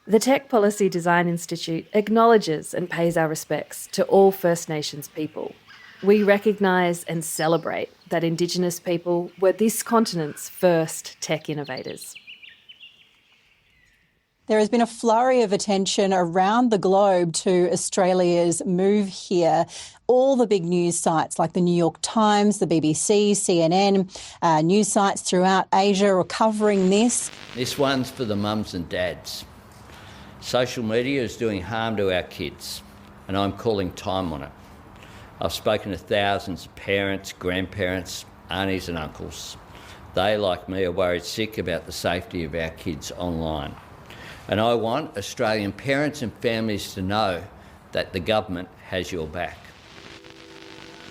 The Tech Policy Design Institute acknowledges and pays our respects to all First Nations people. We recognise and celebrate that Indigenous people were this continent's first tech innovators. There has been a flurry of attention around the globe to Australia's move here. All the big news sites like the New York Times, the BBC, CNN, news sites throughout Asia are covering this. This one's for the mums and dads. Social media is doing harm to our kids, and I'm calling time on it. I've spoken to thousands of parents, grandparents, aunties and uncles. They, like me, are worried sick about the safety of our kids online. And I want Australian parents and families to know that the government has your back.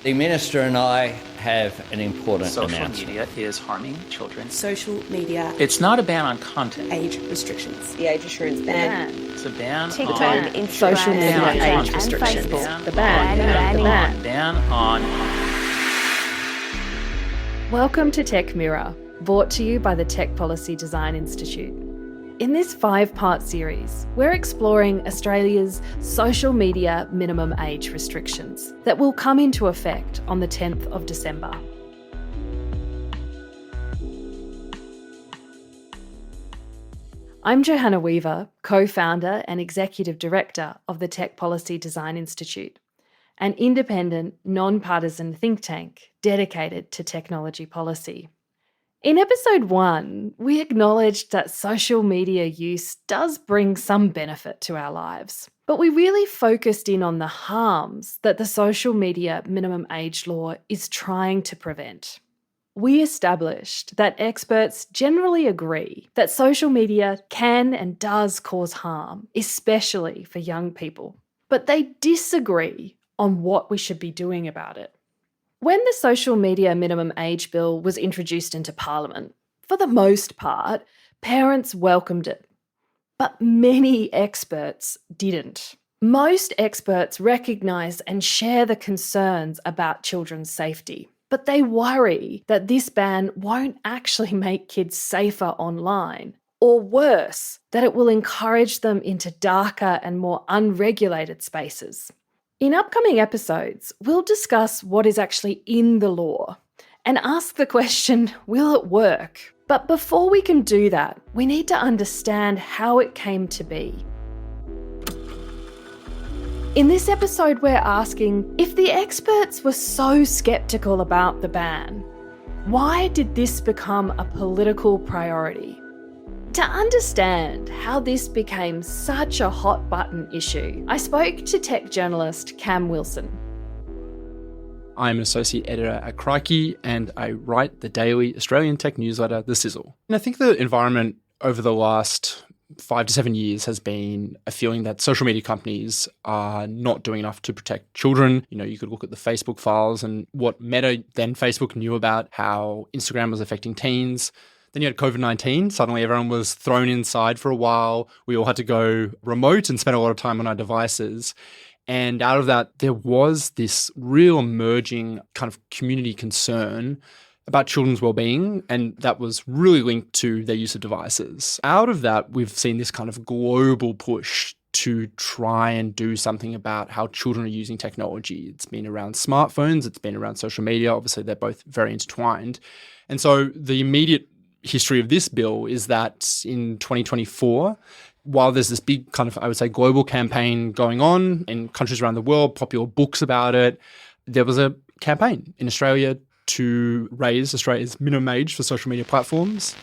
The Minister and I have an important announcement. Social media is harming children. Social media. It's not a ban on content. Age restrictions. The age assurance ban. It's a ban TikTok, on Instagram, social media age and restrictions. Facebook. The ban. Ban on. Welcome to Tech Mirror, brought to you by the Tech Policy Design Institute. In this 5-part series, we're exploring Australia's social media minimum age restrictions that will come into effect on the 10th of December. I'm Johanna Weaver, co-founder and executive director of the Tech Policy Design Institute, an independent, non-partisan think tank dedicated to technology policy. In episode 1, we acknowledged that social media use does bring some benefit to our lives, but we really focused in on the harms that the social media minimum age law is trying to prevent. We established that experts generally agree that social media can and does cause harm, especially for young people, but they disagree on what we should be doing about it. When the Social Media Minimum Age Bill was introduced into Parliament, for the most part, parents welcomed it. But many experts didn't. Most experts recognise and share the concerns about children's safety, but they worry that this ban won't actually make kids safer online, or worse, that it will encourage them into darker and more unregulated spaces. In upcoming episodes, we'll discuss what is actually in the law and ask the question, will it work? But before we can do that, we need to understand how it came to be. In this episode, we're asking, if the experts were so sceptical about the ban, why did this become a political priority? To understand how this became such a hot button issue, I spoke to tech journalist Cam Wilson. I'm an associate editor at Crikey and I write the daily Australian tech newsletter, The Sizzle. And I think the environment over the last 5 to 7 years has been a feeling that social media companies are not doing enough to protect children. You know, you could look at the Facebook files and what Meta, then Facebook, knew about how Instagram was affecting teens. Then you had COVID-19. Suddenly everyone was thrown inside for a while. We all had to go remote and spend a lot of time on our devices. And out of that, there was this real emerging kind of community concern about children's well-being, and that was really linked to their use of devices. Out of that, we've seen this kind of global push to try and do something about how children are using technology. It's been around smartphones, it's been around social media. Obviously, they're both very intertwined. And so the immediate history of this bill is that in 2024, while there's this big kind of, I would say, global campaign going on in countries around the world, popular books about it, there was a campaign in Australia to raise Australia's minimum age for social media platforms.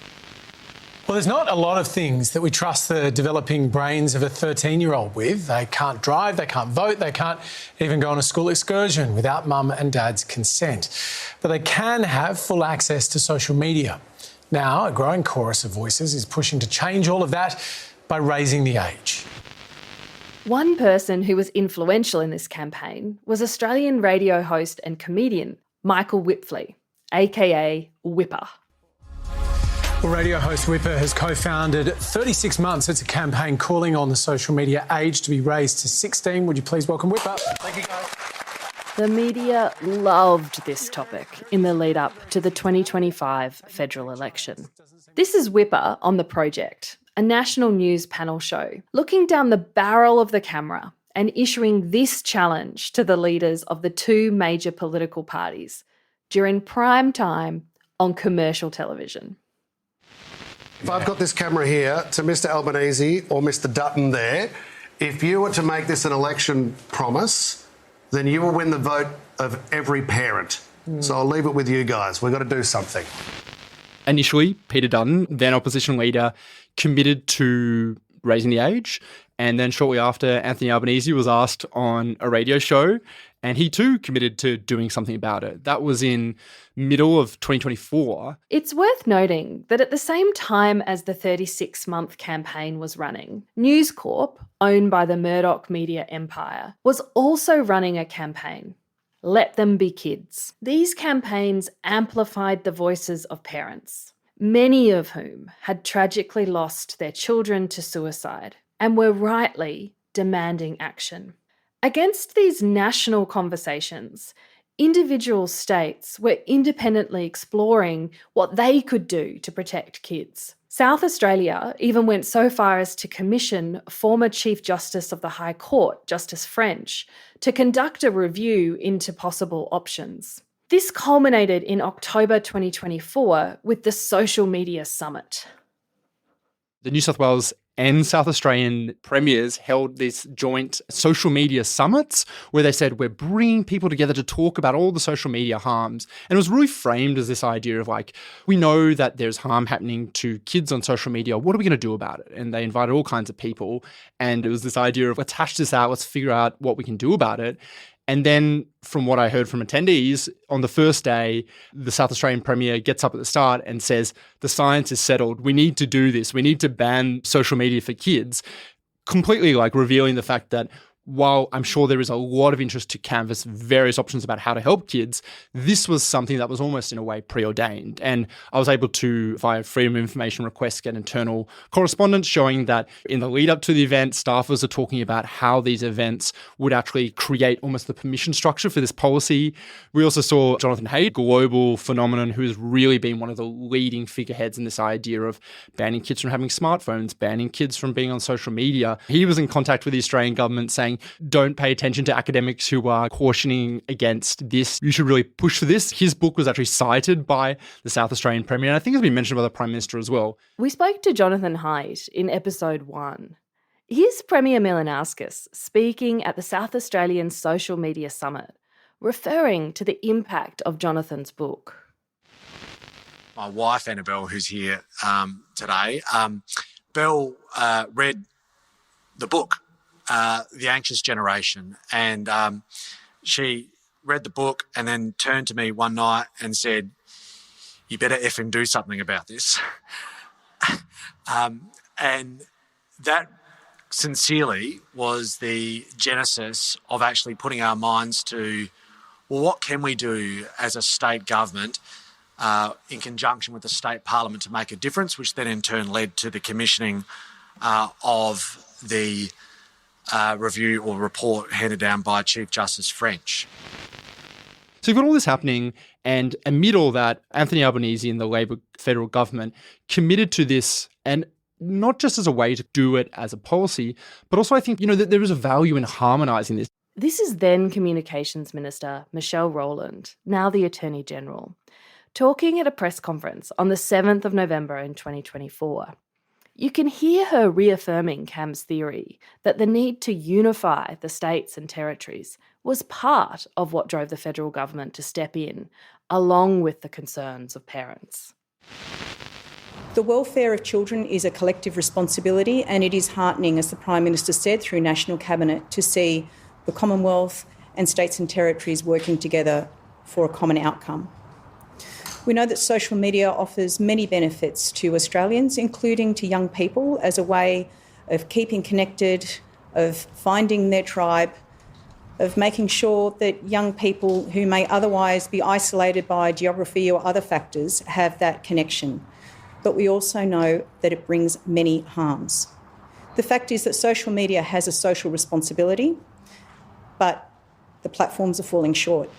Well, there's not a lot of things that we trust the developing brains of a 13-year-old with. They can't drive, they can't vote, they can't even go on a school excursion without mum and dad's consent. But they can have full access to social media. Now, a growing chorus of voices is pushing to change all of that by raising the age. One person who was influential in this campaign was Australian radio host and comedian Michael Whitfley, aka Whipper. Well, radio host Whipper has co-founded 36 Months. It's a campaign calling on the social media age to be raised to 16. Would you please welcome Whipper? Thank you, guys. The media loved this topic in the lead up to the 2025 federal election. This is Whipper on the project, a national news panel show, looking down the barrel of the camera and issuing this challenge to the leaders of the two major political parties during prime time on commercial television. If I've got this camera here to Mr Albanese or Mr Dutton there, if you were to make this an election promise, then you will win the vote of every parent. So I'll leave it with you guys. We've got to do something. Initially, Peter Dutton, then opposition leader, committed to raising the age. And then shortly after, Anthony Albanese was asked on a radio show, and he too committed to doing something about it. That was in middle of 2024. It's worth noting that at the same time as the 36-month campaign was running, News Corp, owned by the Murdoch media empire, was also running a campaign. Let them be kids. These campaigns amplified the voices of parents, many of whom had tragically lost their children to suicide and were rightly demanding action. Against these national conversations, individual states were independently exploring what they could do to protect kids. South Australia even went so far as to commission former Chief Justice of the High Court, Justice French, to conduct a review into possible options. This culminated in October 2024 with the Social Media Summit. The New South Wales and South Australian premiers held these joint social media summits where they said, we're bringing people together to talk about all the social media harms. And it was really framed as this idea of like, we know that there's harm happening to kids on social media. What are we going to do about it? And they invited all kinds of people. And it was this idea of let's hash this out. Let's figure out what we can do about it. And then from what I heard from attendees, on the first day, the South Australian Premier gets up at the start and says, the science is settled. We need to do this. We need to ban social media for kids, completely like revealing the fact that while I'm sure there is a lot of interest to canvass various options about how to help kids, this was something that was almost in a way preordained. And I was able to, via Freedom of Information request, get internal correspondence showing that in the lead up to the event, staffers are talking about how these events would actually create almost the permission structure for this policy. We also saw Jonathan Haidt, global phenomenon, who has really been one of the leading figureheads in this idea of banning kids from having smartphones, banning kids from being on social media. He was in contact with the Australian government saying, don't pay attention to academics who are cautioning against this. You should really push for this. His book was actually cited by the South Australian Premier, and I think it's been mentioned by the Prime Minister as well. We spoke to Jonathan Haidt in episode 1. Here's Premier Milanauskas speaking at the South Australian Social Media Summit, referring to the impact of Jonathan's book. My wife, Annabelle, who's here today, Belle read the book, The Anxious Generation, and she read the book and then turned to me one night and said, you better effing do something about this. And that sincerely was the genesis of actually putting our minds to, well, what can we do as a state government in conjunction with the state parliament to make a difference, which then in turn led to the commissioning of the review or report handed down by Chief Justice French. So you've got all this happening, and amid all that, Anthony Albanese and the Labor federal government committed to this, and not just as a way to do it as a policy, but also I think, that there is a value in harmonising this. This is then Communications Minister Michelle Rowland, now the Attorney General, talking at a press conference on the 7th of November in 2024. You can hear her reaffirming Cam's theory that the need to unify the states and territories was part of what drove the federal government to step in, along with the concerns of parents. The welfare of children is a collective responsibility, and it is heartening, as the Prime Minister said, through National Cabinet, to see the Commonwealth and states and territories working together for a common outcome. We know that social media offers many benefits to Australians, including to young people, as a way of keeping connected, of finding their tribe, of making sure that young people who may otherwise be isolated by geography or other factors have that connection. But we also know that it brings many harms. The fact is that social media has a social responsibility, but the platforms are falling short.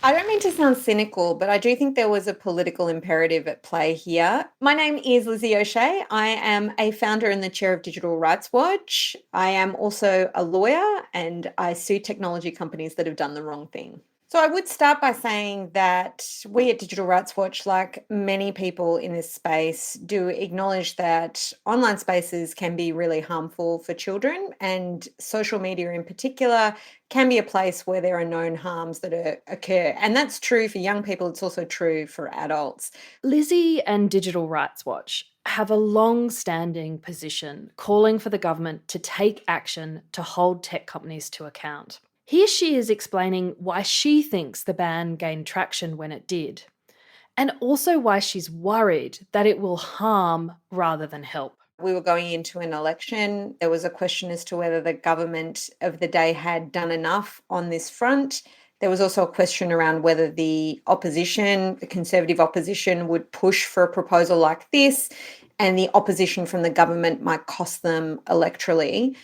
I don't mean to sound cynical, but I do think there was a political imperative at play here. My name is Lizzie O'Shea. I am a founder and the chair of Digital Rights Watch. I am also a lawyer and I sue technology companies that have done the wrong thing. So I would start by saying that we at Digital Rights Watch, like many people in this space, do acknowledge that online spaces can be really harmful for children, and social media in particular can be a place where there are known harms that occur. And that's true for young people. It's also true for adults. Lizzie and Digital Rights Watch have a long-standing position calling for the government to take action to hold tech companies to account. Here she is explaining why she thinks the ban gained traction when it did, and also why she's worried that it will harm rather than help. We were going into an election. There was a question as to whether the government of the day had done enough on this front. There was also a question around whether the opposition, the Conservative opposition, would push for a proposal like this, and the opposition from the government might cost them electorally.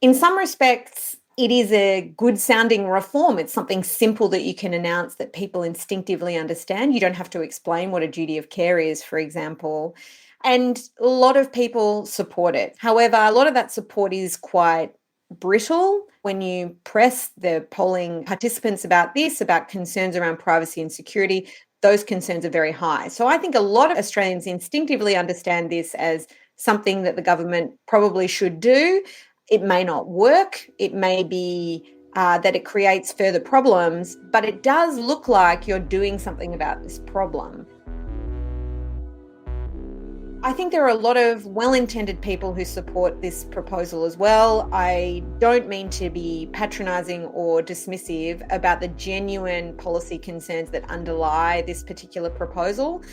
In some respects, it is a good sounding reform. It's something simple that you can announce that people instinctively understand. You don't have to explain what a duty of care is, for example. And a lot of people support it. However, a lot of that support is quite brittle. When you press the polling participants about this, about concerns around privacy and security, those concerns are very high. So I think a lot of Australians instinctively understand this as something that the government probably should do. It may not work. It may be that it creates further problems, but it does look like you're doing something about this problem. I think there are a lot of well-intended people who support this proposal as well. I don't mean to be patronising or dismissive about the genuine policy concerns that underlie this particular proposal.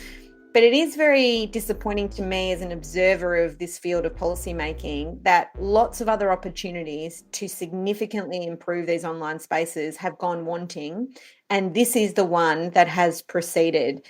But it is very disappointing to me as an observer of this field of policymaking that lots of other opportunities to significantly improve these online spaces have gone wanting, and this is the one that has proceeded,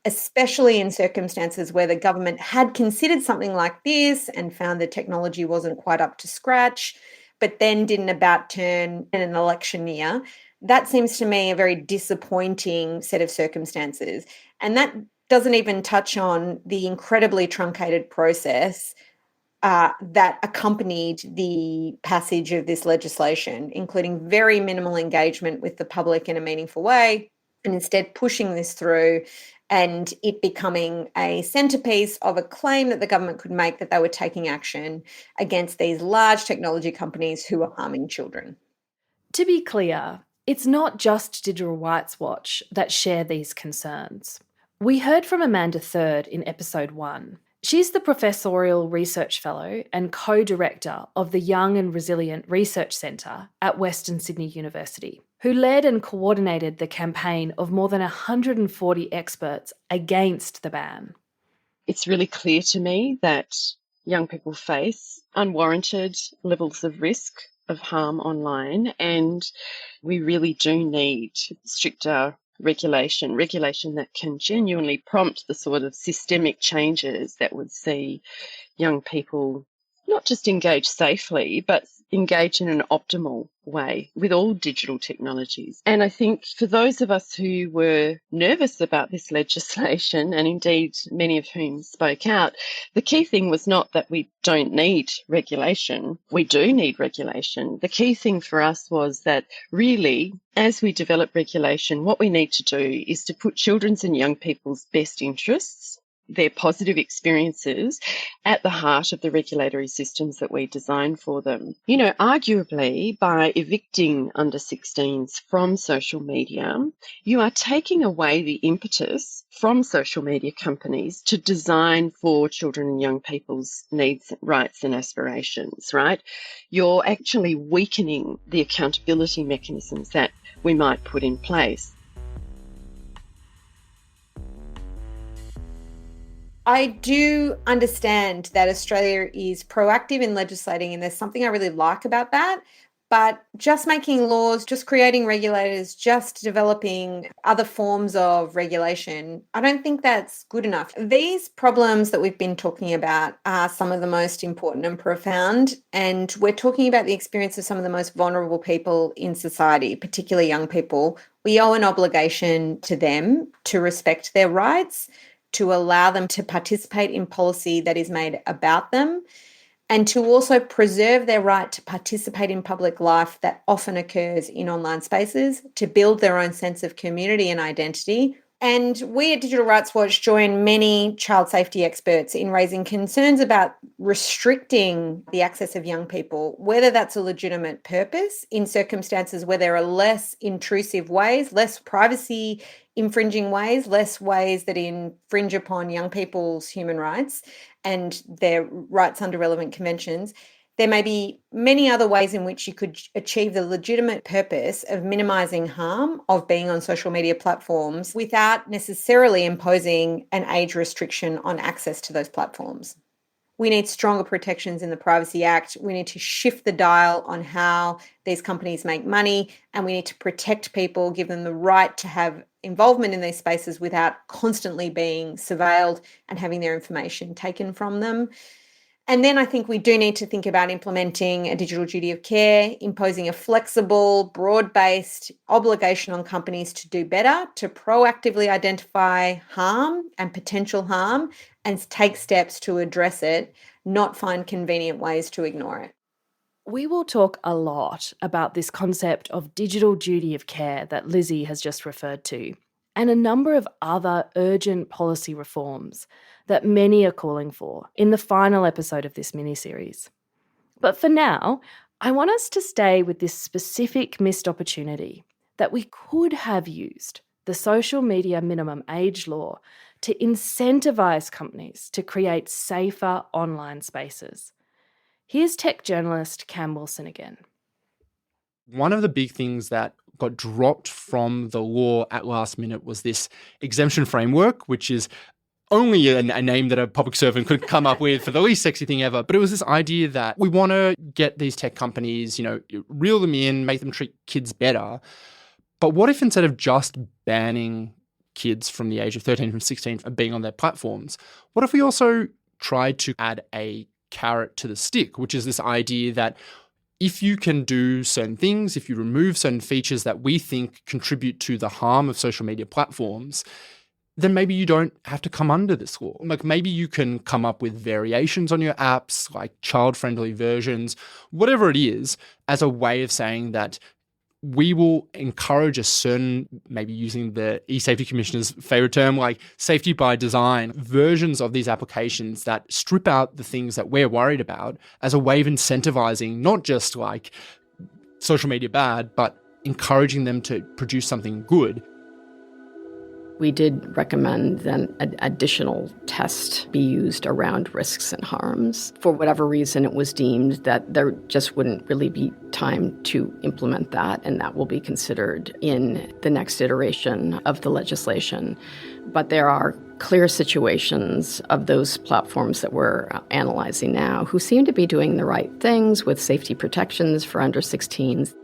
especially in circumstances where the government had considered something like this and found the technology wasn't quite up to scratch, but then did an about turn in an election year. That seems to me a very disappointing set of circumstances. And that doesn't even touch on the incredibly truncated process that accompanied the passage of this legislation, including very minimal engagement with the public in a meaningful way, and instead pushing this through and it becoming a centrepiece of a claim that the government could make that they were taking action against these large technology companies who are harming children. To be clear, it's not just Digital Rights Watch that share these concerns. We heard from Amanda Third in episode 1. She's the Professorial Research Fellow and co-director of the Young and Resilient Research Centre at Western Sydney University, who led and coordinated the campaign of more than 140 experts against the ban. It's really clear to me that young people face unwarranted levels of risk of harm online, and we really do need stricter regulation that can genuinely prompt the sort of systemic changes that would see young people not just engage safely, but engage in an optimal way with all digital technologies. And I think for those of us who were nervous about this legislation, and indeed many of whom spoke out, the key thing was not that we don't need regulation. We do need regulation. The key thing for us was that really, as we develop regulation, what we need to do is to put children's and young people's best interests, their positive experiences, at the heart of the regulatory systems that we design for them. You know, arguably, by evicting under 16s from social media, you are taking away the impetus from social media companies to design for children and young people's needs, rights and aspirations, right? You're actually weakening the accountability mechanisms that we might put in place. I do understand that Australia is proactive in legislating, and there's something I really like about that. But just making laws, just creating regulators, just developing other forms of regulation, I don't think that's good enough. These problems that we've been talking about are some of the most important and profound, and we're talking about the experience of some of the most vulnerable people in society, particularly young people. We owe an obligation to them to respect their rights, to allow them to participate in policy that is made about them, and to also preserve their right to participate in public life that often occurs in online spaces, to build their own sense of community and identity. And we at Digital Rights Watch join many child safety experts in raising concerns about restricting the access of young people, whether that's a legitimate purpose in circumstances where there are less intrusive ways, less privacy infringing ways, less ways that infringe upon young people's human rights and their rights under relevant conventions. There may be many other ways in which you could achieve the legitimate purpose of minimising harm of being on social media platforms without necessarily imposing an age restriction on access to those platforms. We need stronger protections in the Privacy Act. We need to shift the dial on how these companies make money, and we need to protect people, give them the right to have involvement in these spaces without constantly being surveilled and having their information taken from them. And then I think we do need to think about implementing a digital duty of care, imposing a flexible, broad-based obligation on companies to do better, to proactively identify harm and potential harm and take steps to address it, not find convenient ways to ignore it. We will talk a lot about this concept of digital duty of care that Lizzie has just referred to, and a number of other urgent policy reforms that many are calling for in the final episode of this mini-series. But for now, I want us to stay with this specific missed opportunity that we could have used the social media minimum age law to incentivise companies to create safer online spaces. Here's tech journalist Cam Wilson again. One of the big things that got dropped from the law at last minute was this exemption framework, which is only a name that a public servant could come up with for the least sexy thing ever. But it was this idea that we want to get these tech companies, reel them in, make them treat kids better. But what if instead of just banning kids from the age of 13 from 16 from being on their platforms, what if we also tried to add a carrot to the stick, which is this idea that if you can do certain things, if you remove certain features that we think contribute to the harm of social media platforms, then maybe you don't have to come under this law. Like maybe you can come up with variations on your apps, like child-friendly versions, whatever it is, as a way of saying that we will encourage a certain, maybe using the eSafety Commissioner's favorite term, like safety by design, versions of these applications that strip out the things that we're worried about as a way of incentivizing not just like social media bad, but encouraging them to produce something good. We did recommend that an additional test be used around risks and harms. For whatever reason, it was deemed that there just wouldn't really be time to implement that, and that will be considered in the next iteration of the legislation. But there are clear situations of those platforms that we're analyzing now who seem to be doing the right things with safety protections for under 16s.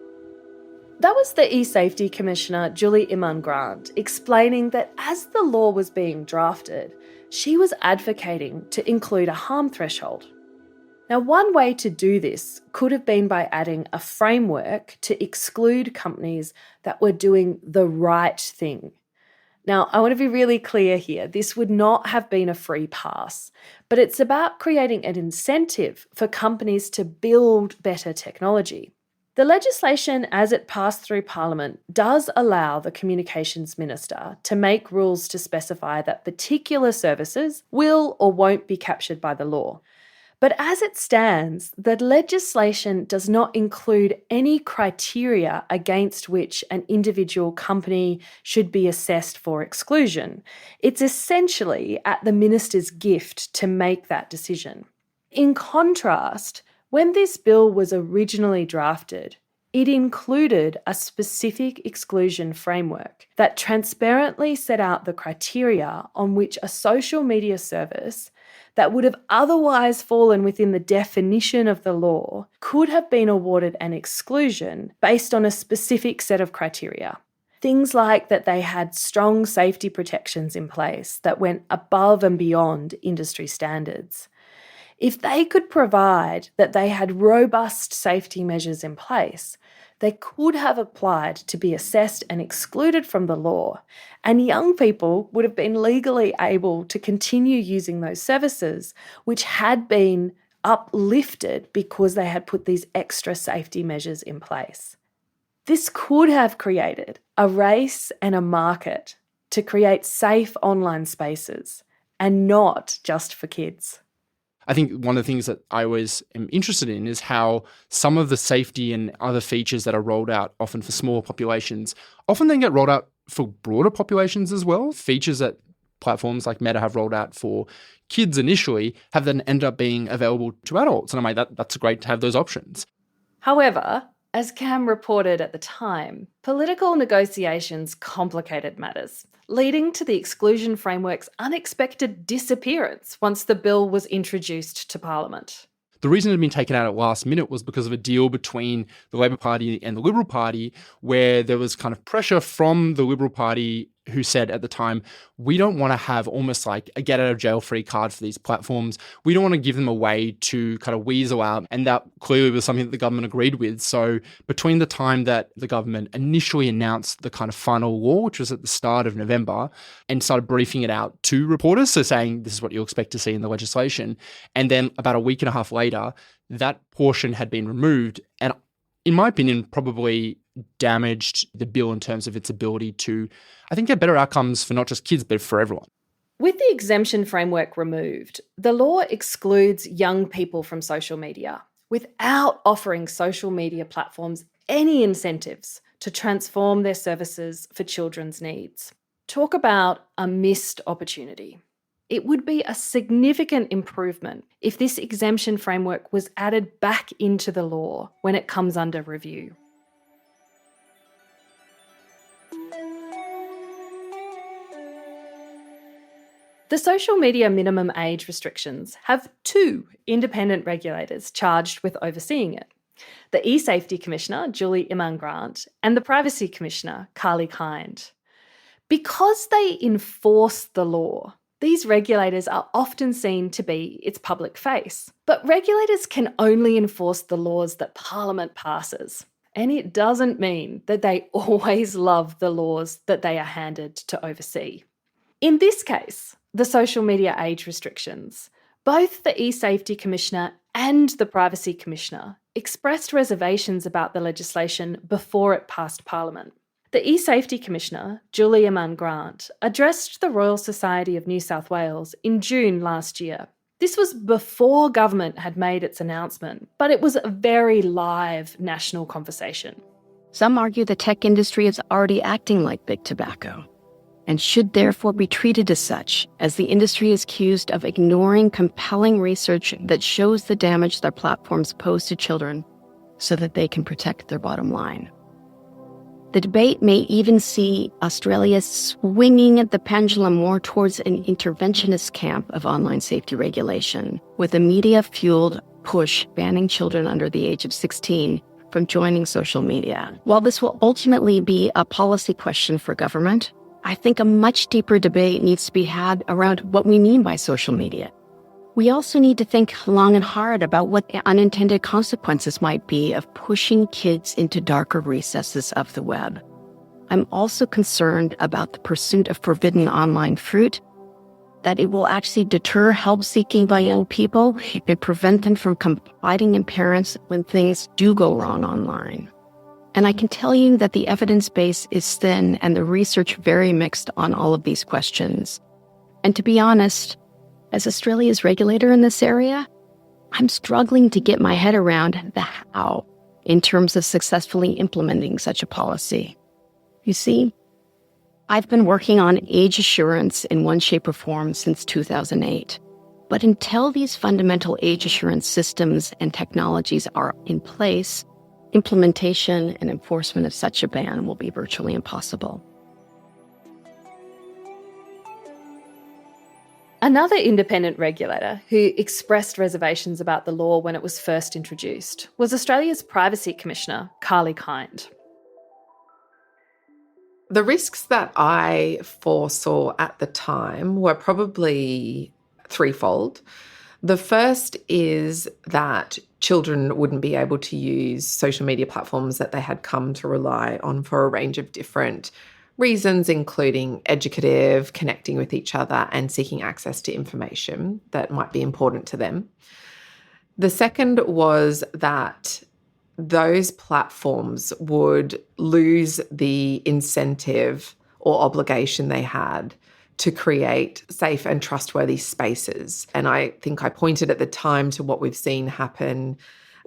That was the eSafety Commissioner Julie Inman Grant explaining that as the law was being drafted, she was advocating to include a harm threshold. Now, one way to do this could have been by adding a framework to exclude companies that were doing the right thing. Now, I want to be really clear here. This would not have been a free pass, but it's about creating an incentive for companies to build better technology. The legislation, as it passed through Parliament, does allow the Communications Minister to make rules to specify that particular services will or won't be captured by the law. But as it stands, the legislation does not include any criteria against which an individual company should be assessed for exclusion. It's essentially at the minister's gift to make that decision. In contrast, when this bill was originally drafted, it included a specific exclusion framework that transparently set out the criteria on which a social media service that would have otherwise fallen within the definition of the law could have been awarded an exclusion based on a specific set of criteria. Things like that they had strong safety protections in place that went above and beyond industry standards. If they could provide that they had robust safety measures in place, they could have applied to be assessed and excluded from the law, and young people would have been legally able to continue using those services, which had been uplifted because they had put these extra safety measures in place. This could have created a race and a market to create safe online spaces, and not just for kids. I think one of the things that I always am interested in is how some of the safety and other features that are rolled out, often for smaller populations, often then get rolled out for broader populations as well. Features that platforms like Meta have rolled out for kids initially have then ended up being available to adults. And I'm like, that's great to have those options. However, as Cam reported at the time, political negotiations complicated matters, leading to the exclusion framework's unexpected disappearance once the bill was introduced to Parliament. The reason it had been taken out at last minute was because of a deal between the Labor Party and the Liberal Party, where there was kind of pressure from the Liberal Party, who said at the time, we don't want to have almost like a get out of jail free card for these platforms. We don't want to give them a way to kind of weasel out. And that clearly was something that the government agreed with. So between the time that the government initially announced the kind of final law, which was at the start of November, and started briefing it out to reporters, so saying this is what you'll expect to see in the legislation, and then about a week and a half later, that portion had been removed. And in my opinion, probably damaged the bill in terms of its ability to, I think, get better outcomes for not just kids, but for everyone. With the exemption framework removed, the law excludes young people from social media without offering social media platforms any incentives to transform their services for children's needs. Talk about a missed opportunity. It would be a significant improvement if this exemption framework was added back into the law when it comes under review. The social media minimum age restrictions have two independent regulators charged with overseeing it: the eSafety Commissioner, Julie Inman Grant, and the Privacy Commissioner, Carly Kind. Because they enforce the law, these regulators are often seen to be its public face. But regulators can only enforce the laws that Parliament passes. And it doesn't mean that they always love the laws that they are handed to oversee. In this case, the social media age restrictions, both the eSafety Commissioner and the Privacy Commissioner expressed reservations about the legislation before it passed Parliament. The eSafety Commissioner, Julie Inman Grant, addressed the Royal Society of New South Wales in June last year. This was before government had made its announcement, but it was a very live national conversation. Some argue the tech industry is already acting like big tobacco and should therefore be treated as such, as the industry is accused of ignoring compelling research that shows the damage their platforms pose to children so that they can protect their bottom line. The debate may even see Australia swinging at the pendulum more towards an interventionist camp of online safety regulation, with a media-fueled push banning children under the age of 16 from joining social media. While this will ultimately be a policy question for government, I think a much deeper debate needs to be had around what we mean by social media. We also need to think long and hard about what the unintended consequences might be of pushing kids into darker recesses of the web. I'm also concerned about the pursuit of forbidden online fruit, that it will actually deter help seeking by young people and prevent them from confiding in parents when things do go wrong online. And I can tell you that the evidence base is thin and the research very mixed on all of these questions. And to be honest, as Australia's regulator in this area, I'm struggling to get my head around the how in terms of successfully implementing such a policy. You see, I've been working on age assurance in one shape or form since 2008. But until these fundamental age assurance systems and technologies are in place, implementation and enforcement of such a ban will be virtually impossible. Another independent regulator who expressed reservations about the law when it was first introduced was Australia's Privacy Commissioner, Carly Kind. The risks that I foresaw at the time were probably threefold. The first is that children wouldn't be able to use social media platforms that they had come to rely on for a range of different reasons, including educative, connecting with each other, and seeking access to information that might be important to them. The second was that those platforms would lose the incentive or obligation they had to create safe and trustworthy spaces. And I think I pointed at the time to what we've seen happen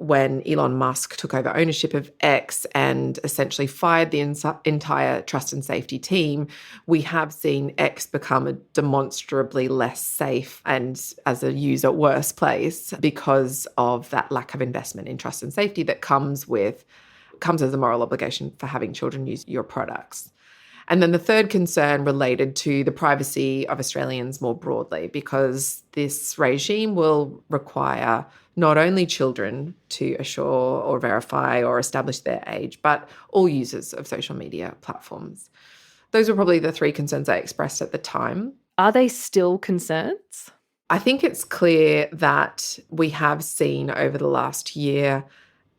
when Elon Musk took over ownership of X and essentially fired the entire trust and safety team. We have seen X become a demonstrably less safe and, as a user, worse place because of that lack of investment in trust and safety that comes as a moral obligation for having children use your products. And then the third concern related to the privacy of Australians more broadly, because this regime will require not only children to assure or verify or establish their age, but all users of social media platforms. Those were probably the three concerns I expressed at the time. Are they still concerns? I think it's clear that we have seen over the last year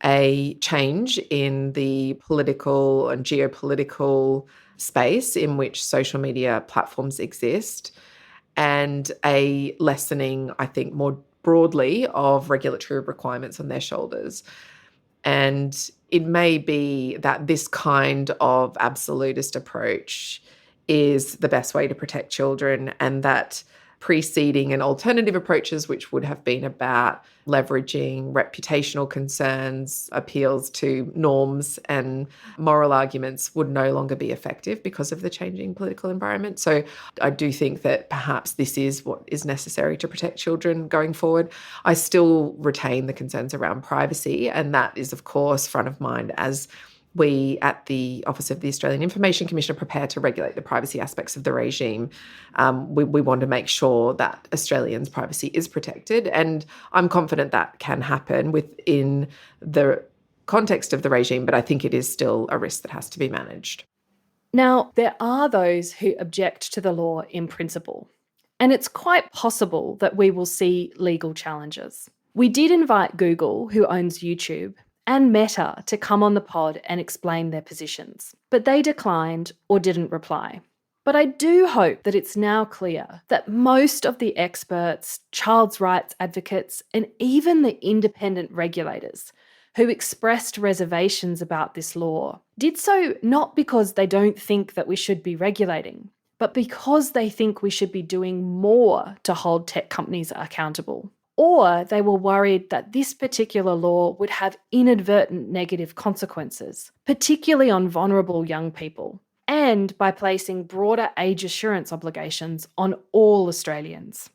a change in the political and geopolitical space in which social media platforms exist, and a lessening, I think, more broadly of regulatory requirements on their shoulders. And it may be that this kind of absolutist approach is the best way to protect children, and that preceding and alternative approaches, which would have been about leveraging reputational concerns, appeals to norms and moral arguments, would no longer be effective because of the changing political environment. So I do think that perhaps this is what is necessary to protect children going forward. I still retain the concerns around privacy, and that is, of course, front of mind as we at the Office of the Australian Information Commissioner prepare to regulate the privacy aspects of the regime. We want to make sure that Australians' privacy is protected, and I'm confident that can happen within the context of the regime, but I think it is still a risk that has to be managed. Now, there are those who object to the law in principle, and it's quite possible that we will see legal challenges. We did invite Google, who owns YouTube, and Meta to come on the pod and explain their positions, but they declined or didn't reply. But I do hope that it's now clear that most of the experts, child's rights advocates, and even the independent regulators who expressed reservations about this law did so not because they don't think that we should be regulating, but because they think we should be doing more to hold tech companies accountable. Or they were worried that this particular law would have inadvertent negative consequences, particularly on vulnerable young people, and by placing broader age assurance obligations on all Australians.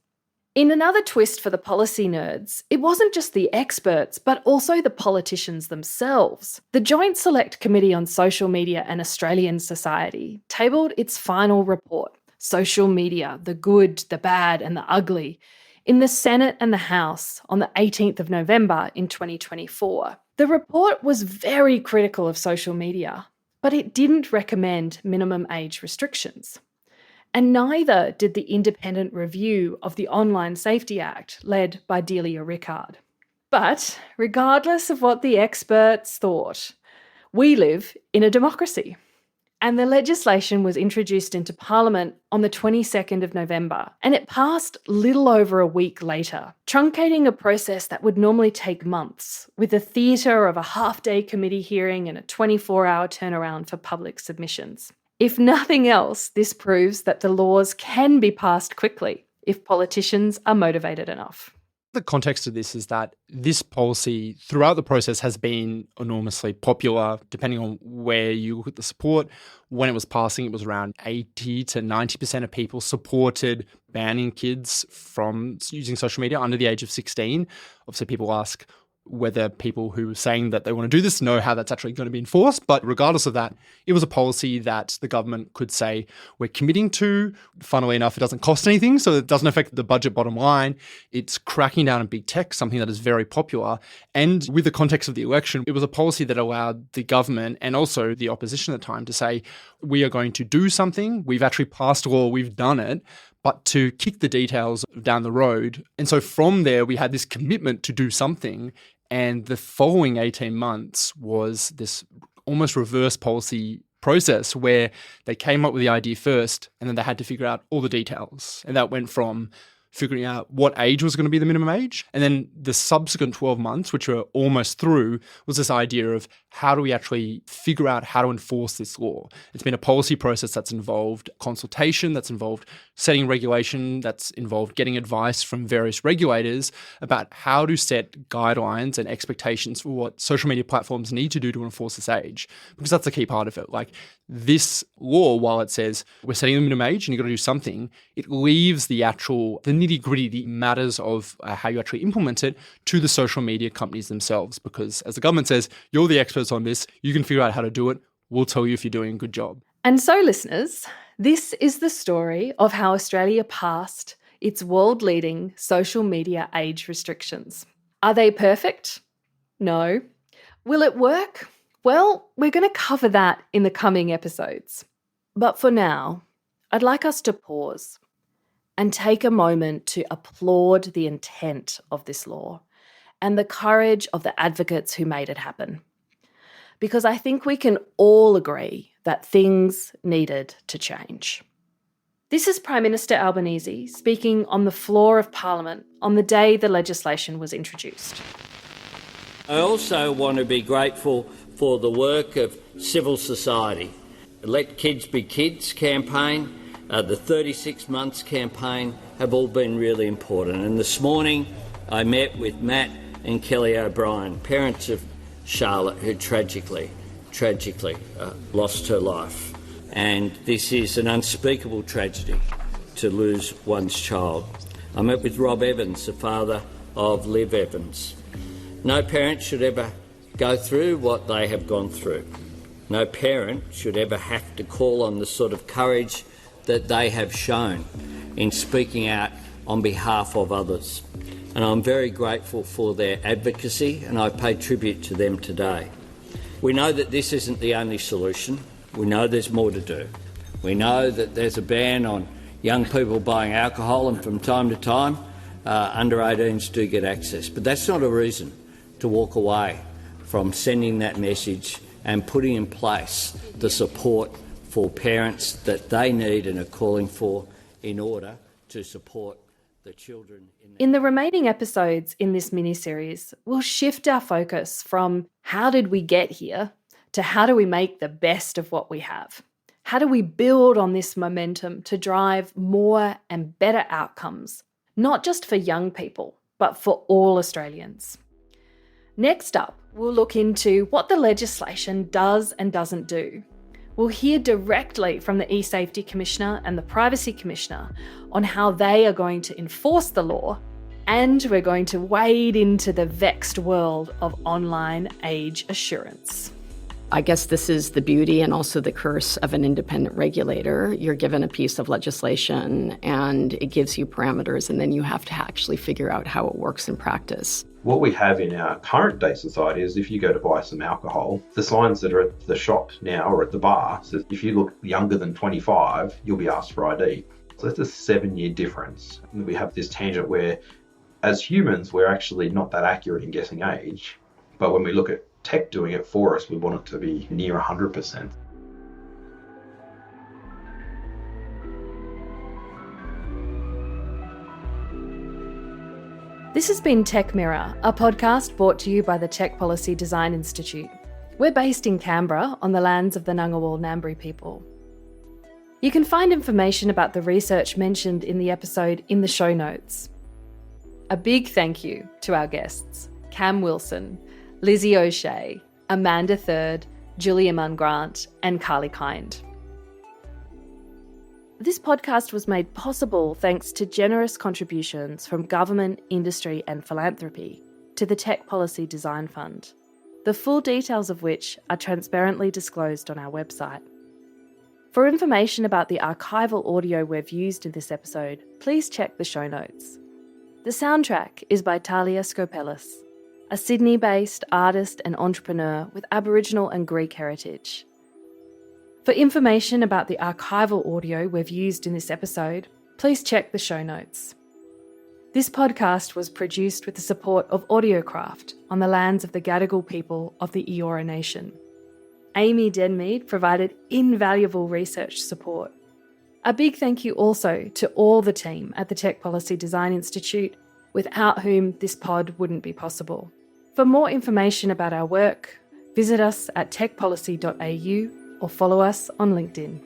In another twist for the policy nerds, it wasn't just the experts, but also the politicians themselves. The Joint Select Committee on Social Media and Australian Society tabled its final report, Social Media, the Good, the Bad and the Ugly, in the Senate and the House on the 18th of November in 2024. The report was very critical of social media, but it didn't recommend minimum age restrictions. And neither did the independent review of the Online Safety Act, led by Delia Rickard. But regardless of what the experts thought, we live in a democracy. And the legislation was introduced into Parliament on the 22nd of November, and it passed little over a week later, truncating a process that would normally take months, with a theatre of a half-day committee hearing and a 24-hour turnaround for public submissions. If nothing else, this proves that the laws can be passed quickly if politicians are motivated enough. The context of this is that this policy throughout the process has been enormously popular, depending on where you look at the support. When it was passing, it was around 80 to 90% of people supported banning kids from using social media under the age of 16. Obviously, people ask, whether people who are saying that they want to do this know how that's actually going to be enforced. But regardless of that, it was a policy that the government could say we're committing to. Funnily enough, it doesn't cost anything, so it doesn't affect the budget bottom line. It's cracking down on big tech, something that is very popular. And with the context of the election, it was a policy that allowed the government and also the opposition at the time to say, we are going to do something. We've actually passed a law, we've done it, but to kick the details down the road. And so from there, we had this commitment to do something. And the following 18 months was this almost reverse policy process where they came up with the idea first and then they had to figure out all the details. And that went from figuring out what age was going to be the minimum age. And then the subsequent 12 months, which were almost through, was this idea of how do we actually figure out how to enforce this law? It's been a policy process that's involved consultation, that's involved setting regulation, that's involved getting advice from various regulators about how to set guidelines and expectations for what social media platforms need to do to enforce this age. Because that's the key part of it. Like this law, while it says we're setting the minimum age and you've got to do something, it leaves the nitty-gritty, the matters of how you actually implement it to the social media companies themselves. Because as the government says, you're the experts on this, you can figure out how to do it, we'll tell you if you're doing a good job. And so, listeners, this is the story of how Australia passed its world-leading social media age restrictions. Are they perfect? No. Will it work? Well, we're going to cover that in the coming episodes. But for now, I'd like us to pause and take a moment to applaud the intent of this law and the courage of the advocates who made it happen. Because I think we can all agree that things needed to change. This is Prime Minister Albanese speaking on the floor of Parliament on the day the legislation was introduced. I also want to be grateful for the work of civil society. The Let Kids Be Kids campaign, the 36 Months campaign have all been really important. And this morning I met with Matt and Kelly O'Brien, parents of Charlotte, who tragically lost her life. And this is an unspeakable tragedy to lose one's child. I met with Rob Evans, the father of Liv Evans. No parent should ever go through what they have gone through. No parent should ever have to call on the sort of courage that they have shown in speaking out on behalf of others. And I'm very grateful for their advocacy, and I pay tribute to them today. We know that this isn't the only solution. We know there's more to do. We know that there's a ban on young people buying alcohol, and from time to time, under 18s do get access. But that's not a reason to walk away from sending that message and putting in place the support for parents that they need and are calling for in order to support the children. In the remaining episodes in this mini-series, we'll shift our focus from how did we get here to how do we make the best of what we have? How do we build on this momentum to drive more and better outcomes, not just for young people, but for all Australians? Next up, we'll look into what the legislation does and doesn't do. We'll hear directly from the eSafety Commissioner and the Privacy Commissioner on how they are going to enforce the law, and we're going to wade into the vexed world of online age assurance. I guess this is the beauty and also the curse of an independent regulator. You're given a piece of legislation and it gives you parameters, and then you have to actually figure out how it works in practice. What we have in our current day society is if you go to buy some alcohol, the signs that are at the shop now or at the bar says if you look younger than 25, you'll be asked for ID. So that's a 7-year difference. And we have this tangent where as humans, we're actually not that accurate in guessing age. But when we look at tech doing it for us, we want it to be near 100%. This has been Tech Mirror, a podcast brought to you by the Tech Policy Design Institute. We're based in Canberra on the lands of the Ngunnawal Ngambri people. You can find information about the research mentioned in the episode in the show notes. A big thank you to our guests, Cam Wilson, Lizzie O'Shea, Amanda Third, Julie Inman Grant, and Carly Kind. This podcast was made possible thanks to generous contributions from government, industry, and philanthropy. to the Tech Policy Design Fund, the full details of which are transparently disclosed on our website. For information about the archival audio we've used in this episode, please check the show notes. The soundtrack is by Talia Skopelis, a Sydney-based artist and entrepreneur with Aboriginal and Greek heritage. For information about the archival audio we've used in this episode, please check the show notes. This podcast was produced with the support of Audiocraft on the lands of the Gadigal people of the Eora Nation. Amy Denmeade provided invaluable research support. A big thank you also to all the team at the Tech Policy Design Institute, without whom this pod wouldn't be possible. For more information about our work, visit us at techpolicy.au or follow us on LinkedIn.